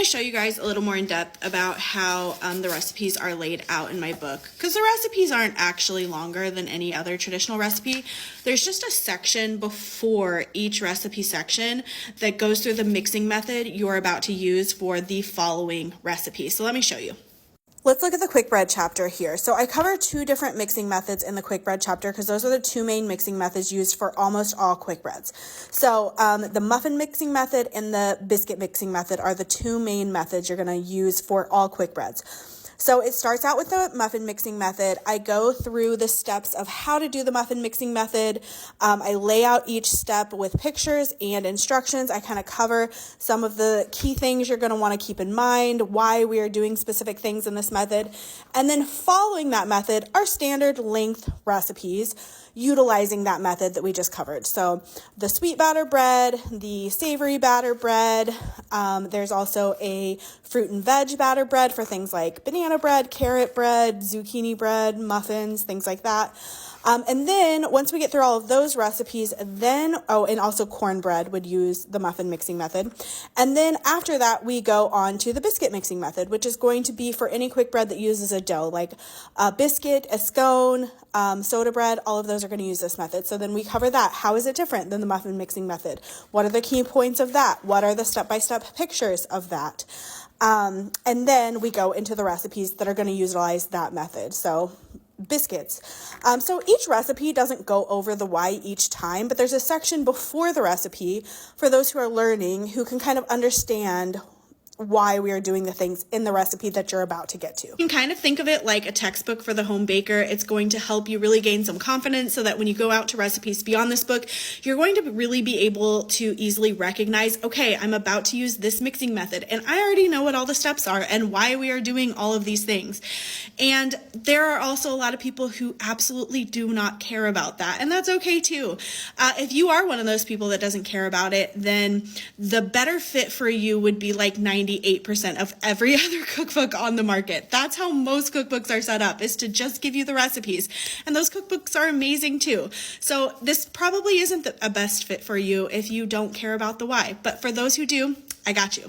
to show you guys a little more in depth about how the recipes are laid out in my book, because the recipes aren't actually longer than any other traditional recipe. There's just a section before each recipe section that goes through the mixing method you're about to use for the following recipe. So let me show you. Let's look at the quick bread chapter here. So I cover two different mixing methods in the quick bread chapter because those are the two main mixing methods used for almost all quick breads. So the muffin mixing method and the biscuit mixing method are the two main methods you're going to use for all quick breads. So it starts out with the muffin mixing method. I go through the steps of how to do the muffin mixing method. I lay out each step with pictures and instructions. I kind of cover some of the key things you're going to want to keep in mind, why we are doing specific things in this method. And then following that method are standard length recipes utilizing that method that we just covered. So the sweet batter bread, the savory batter bread, there's also a fruit and veg batter bread for things like banana bread, carrot bread, zucchini bread, muffins, things like that. And then once we get through all of those recipes, and also cornbread would use the muffin mixing method. And then after that, we go on to the biscuit mixing method, which is going to be for any quick bread that uses a dough, like a biscuit, a scone, soda bread, all of those are going to use this method. So then we cover that. How is it different than the muffin mixing method? What are the key points of that? What are the step-by-step pictures of that? And then we go into the recipes that are going to utilize that method. So biscuits. So each recipe doesn't go over the why each time, but there's a section before the recipe for those who are learning who can kind of understand why we are doing the things in the recipe that you're about to get to. You can kind of think of it like a textbook for the home baker. It's going to help you really gain some confidence so that when you go out to recipes beyond this book, you're going to really be able to easily recognize, okay, I'm about to use this mixing method and I already know what all the steps are and why we are doing all of these things. And there are also a lot of people who absolutely do not care about that, and that's okay too. If you are one of those people that doesn't care about it, then the better fit for you would be like 98% of every other cookbook on the market. That's how most cookbooks are set up, is to just give you the recipes. And those cookbooks are amazing too. So this probably isn't a best fit for you if you don't care about the why. But for those who do, I got you.